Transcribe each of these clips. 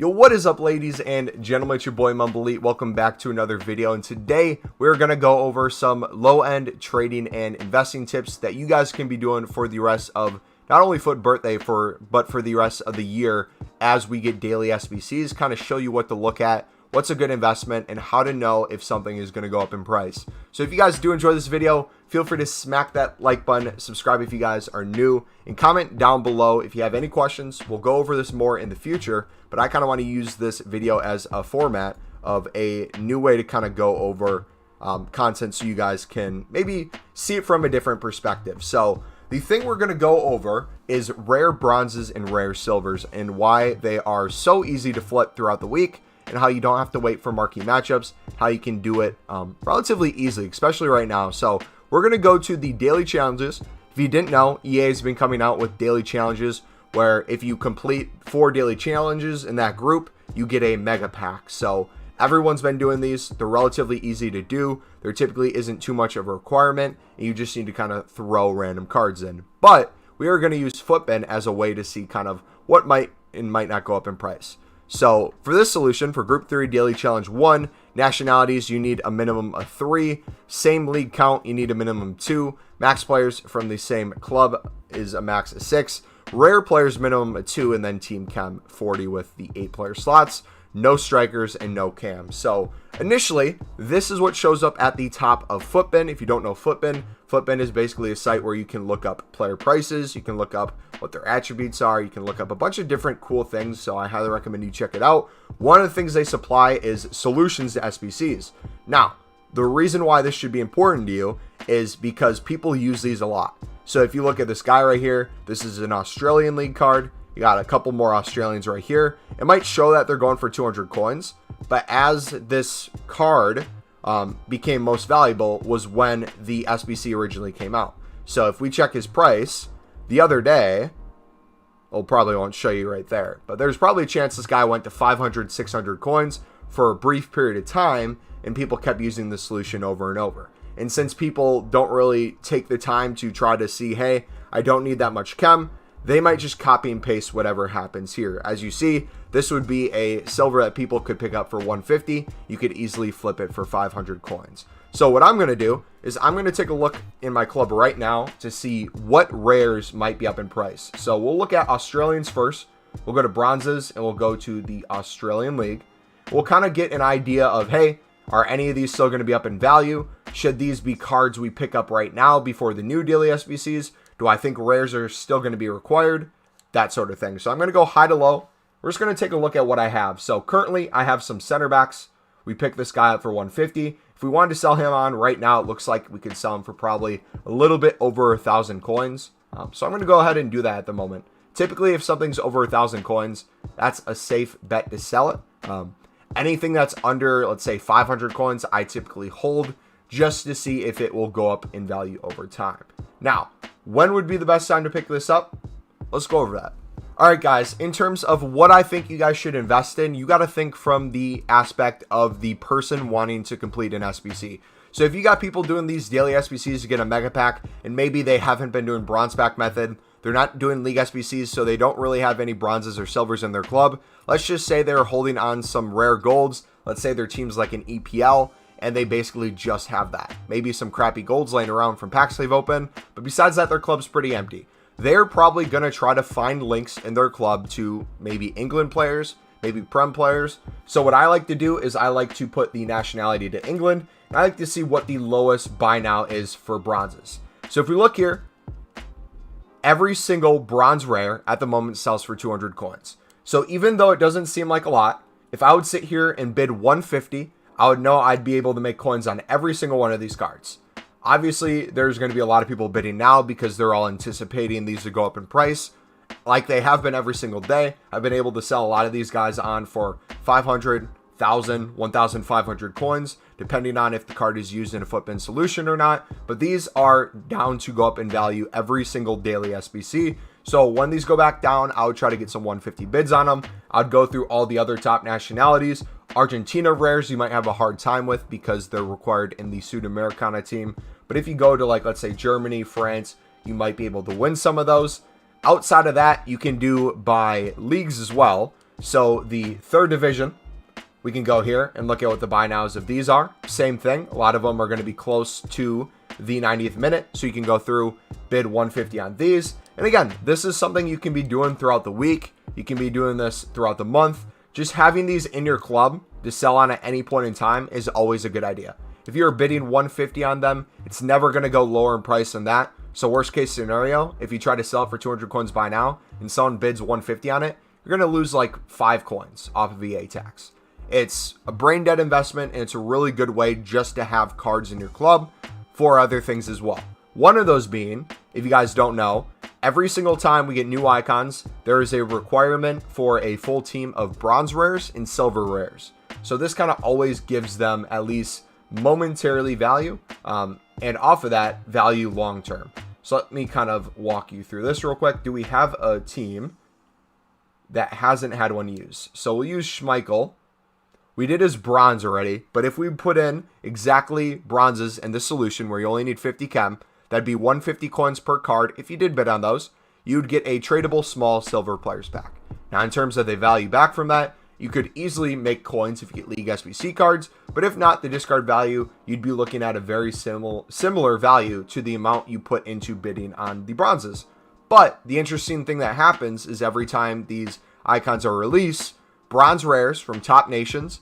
Yo, what is up, ladies and gentlemen? It's your boy MumboElite. Welcome back to another video, and today we're going to go over some low-end trading and investing tips that you guys can be doing for the rest of not only Foot Birthday but for the rest of the year as we get daily SBCs. Kind of show you what to look at, what's a good investment, and how to know if something is going to go up in price. So if you guys do enjoy this video, feel free to smack that like button, subscribe if you guys are new, and comment down below if you have any questions. We'll go over this more in the future, but I kind of want to use this video as a format of a new way to kind of go over content so you guys can maybe see it from a different perspective. So the thing we're going to go over is rare bronzes and rare silvers and why they are so easy to flip throughout the week, and how you don't have to wait for marquee matchups, how you can do it relatively easily, especially right now. So we're going to go to the daily challenges. If you didn't know, EA has been coming out with daily challenges where if you complete 4 daily challenges in that group, you get a mega pack. So everyone's been doing these. They're relatively easy to do. There typically isn't too much of a requirement, and you just need to kind of throw random cards in. But we are going to use Footbin as a way to see kind of what might and might not go up in price. So for this solution, for Group 3 Daily Challenge 1, nationalities, you need a minimum of 3. Same league count, you need a minimum of 2. Max players from the same club is a max of 6. Rare players, minimum of 2. And then Team Chem 40 with the 8-player slots. No strikers and no cams. So initially, this is what shows up at the top of Footbin. If you don't know Footbin, Footbin is basically a site where you can look up player prices, you can look up what their attributes are, you can look up a bunch of different cool things, so I highly recommend you check it out. One of the things they supply is solutions to SBCs. Now, the reason why this should be important to you is because people use these a lot. So if you look at this guy right here, this is an Australian League card. You got a couple more Australians right here. It might show that they're going for 200 coins, but as this card became most valuable was when the SBC originally came out. So if we check his price the other day, I'll probably won't show you right there, but there's probably a chance this guy went to 500, 600 coins for a brief period of time, and people kept using the solution over and over. And since people don't really take the time to try to see, hey, I don't need that much chem, they might just copy and paste whatever happens here. As you see, this would be a silver that people could pick up for 150. You could easily flip it for 500 coins. So what I'm going to do is I'm going to take a look in my club right now to see what rares might be up in price. So we'll look at Australians first. We'll go to bronzes and we'll go to the Australian League. We'll kind of get an idea of, hey, are any of these still going to be up in value? Should these be cards we pick up right now before the new daily SBCs? Do I think rares are still going to be required? That sort of thing. So I'm going to go high to low. We're just going to take a look at what I have. So currently I have some center backs. We picked this guy up for 150. If we wanted to sell him on right now, it looks like we could sell him for probably a little bit over 1,000 coins. So I'm going to go ahead and do that at the moment. Typically, if something's over 1,000 coins, that's a safe bet to sell it. Anything that's under, let's say, 500 coins, I typically hold just to see if it will go up in value over time. Now, when would be the best time to pick this up? Let's go over that. All right, guys, in terms of what I think you guys should invest in, you got to think from the aspect of the person wanting to complete an SBC. So if you got people doing these daily SBCs to get a mega pack, and maybe they haven't been doing bronze pack method, they're not doing league SBCs, so they don't really have any bronzes or silvers in their club. Let's just say they're holding on some rare golds. Let's say their team's like an EPL, and they basically just have that. Maybe some crappy golds laying around from pack sleeve open, but besides that, their club's pretty empty. They're probably going to try to find links in their club to maybe England players, maybe Prem players. So what I like to do is I like to put the nationality to England, and I like to see what the lowest buy now is for bronzes. So if we look here, every single bronze rare at the moment sells for 200 coins. So even though it doesn't seem like a lot, if I would sit here and bid 150, I would know I'd be able to make coins on every single one of these cards. Obviously, there's going to be a lot of people bidding now because they're all anticipating these to go up in price, like they have been every single day. I've been able to sell a lot of these guys on for 500, 1,000, 1,500 coins, depending on if the card is used in a Footbin solution or not. But these are down to go up in value every single daily SBC. So when these go back down, I would try to get some 150 bids on them. I'd go through all the other top nationalities. Argentina rares you might have a hard time with because they're required in the Sudamericana team. But if you go to, like, let's say Germany, France, you might be able to win some of those. Outside of that, you can do by leagues as well. So the third division, we can go here and look at what the buy nows of these are. Same thing. A lot of them are going to be close to the 90th minute. So you can go through, bid 150 on these. And again, this is something you can be doing throughout the week. You can be doing this throughout the month. Just having these in your club to sell on at any point in time is always a good idea. If you're bidding 150 on them, it's never going to go lower in price than that. So worst case scenario, if you try to sell it for 200 coins buy now and someone bids 150 on it, you're going to lose like 5 coins off of VA tax. It's a brain dead investment, and it's a really good way just to have cards in your club for other things as well. One of those being, if you guys don't know, every single time we get new icons, there is a requirement for a full team of bronze rares and silver rares. So this kind of always gives them at least momentarily value, and off of that, value long term. So let me kind of walk you through this real quick. Do we have a team that hasn't had one used? So we'll use Schmeichel. We did his bronze already, but if we put in exactly bronzes in this solution where you only need 50 chem, that'd be 150 coins per card. If you did bid on those, you'd get a tradable small silver players pack. Now, in terms of the value back from that, you could easily make coins if you get League SBC cards, but if not, the discard value, you'd be looking at a very similar value to the amount you put into bidding on the bronzes. But the interesting thing that happens is every time these icons are released, bronze rares from top nations,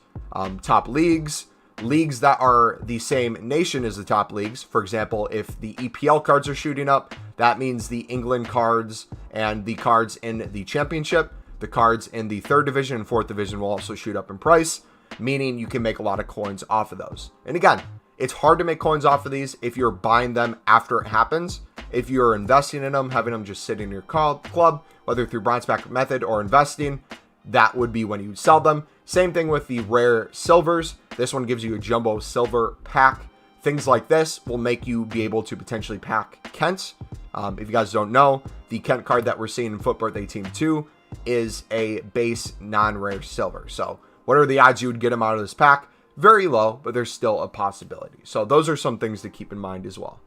top leagues that are the same nation as the top leagues. For example, if the EPL cards are shooting up, that means the England cards and the cards in the championship, the cards in the third division and fourth division will also shoot up in price, meaning you can make a lot of coins off of those. And again, it's hard to make coins off of these if you're buying them after it happens. If you're investing in them, having them just sit in your club, whether through bronze pack method or investing, that would be when you sell them. Same thing with the rare silvers. This one gives you a jumbo silver pack. Things like this will make you be able to potentially pack Kent. If you guys don't know, the Kent card that we're seeing in Foot Birthday Team 2 is a base non-rare silver. So what are the odds you would get him out of this pack? Very low, but there's still a possibility. So those are some things to keep in mind as well.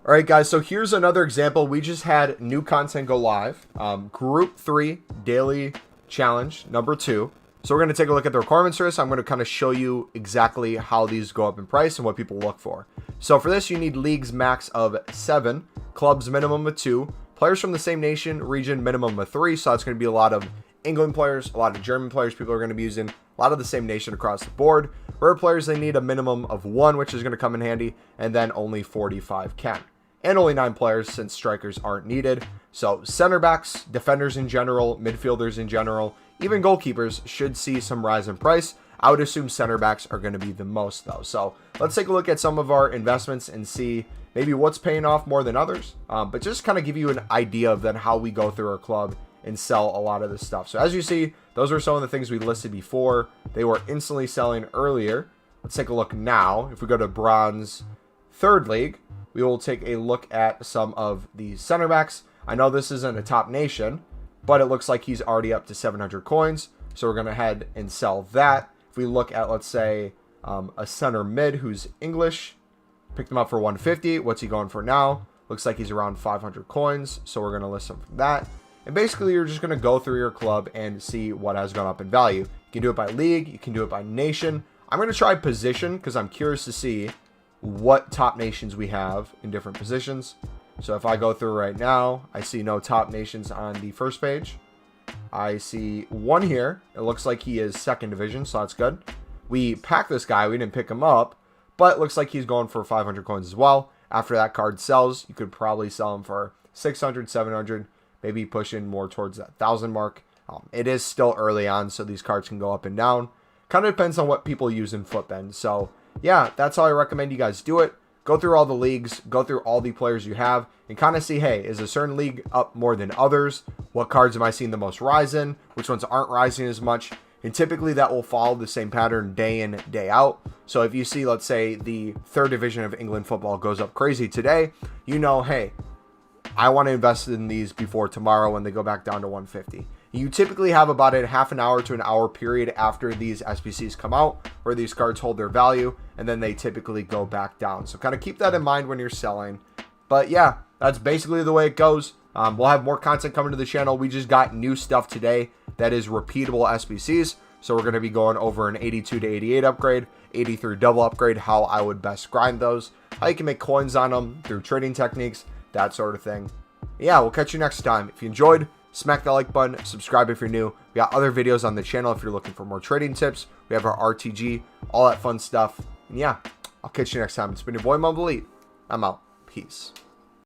All right, guys, so here's another example. We just had new content go live. Group 3 daily challenge number 2. So we're going to take a look at the requirements for this. I'm going to kind of show you exactly how these go up in price and what people look for. So for this, you need leagues max of 7, clubs minimum of 2, players from the same nation, region minimum of 3. So that's going to be a lot of England players, a lot of German players people are going to be using, a lot of the same nation across the board. Rare players, they need a minimum of 1, which is going to come in handy, and then only 45 can. And only 9 players since strikers aren't needed. So center backs, defenders in general, midfielders in general, even goalkeepers should see some rise in price. I would assume center backs are going to be the most though. So let's take a look at some of our investments and see maybe what's paying off more than others. But just kind of give you an idea of then how we go through our club and sell a lot of this stuff. So as you see, those are some of the things we listed before. They were instantly selling earlier. Let's take a look now. If we go to bronze third league, we will take a look at some of the center backs. I know this isn't a top nation, but it looks like he's already up to 700 coins. So we're going to head and sell that. If we look at, let's say, a center mid who's English, picked him up for 150. What's he going for now? Looks like he's around 500 coins. So we're going to list him for that. And basically, you're just going to go through your club and see what has gone up in value. You can do it by league. You can do it by nation. I'm going to try position because I'm curious to see what top nations we have in different positions. So if I go through right now, I see no top nations on the first page. I see one here. It looks like he is second division, so that's good. We packed this guy. We didn't pick him up, but it looks like he's going for 500 coins as well. After that card sells, you could probably sell him for 600, 700, maybe pushing more towards that 1,000 mark. It is still early on, so these cards can go up and down. Kind of depends on what people use in Footbend. So yeah, that's how I recommend you guys do it. Go through all the leagues, go through all the players you have, and kind of see, hey, is a certain league up more than others? What cards am I seeing the most rise in? Which ones aren't rising as much? And typically that will follow the same pattern day in, day out. So if you see, let's say, the third division of England football goes up crazy today, you know, hey, I want to invest in these before tomorrow when they go back down to 150. You typically have about a half an hour to an hour period after these SBCs come out where these cards hold their value, and then they typically go back down. So kind of keep that in mind when you're selling. But yeah, that's basically the way it goes. We'll have more content coming to the channel. We just got new stuff today that is repeatable SBCs. So we're going to be going over an 82 to 88 upgrade, 83 double upgrade, how I would best grind those, how you can make coins on them through trading techniques, that sort of thing. Yeah, we'll catch you next time. If you enjoyed, smack the like button, subscribe if you're new. We got other videos on the channel if you're looking for more trading tips. We have our RTG, all that fun stuff. And yeah, I'll catch you next time. It's been your boy MumboElite. I'm out. Peace.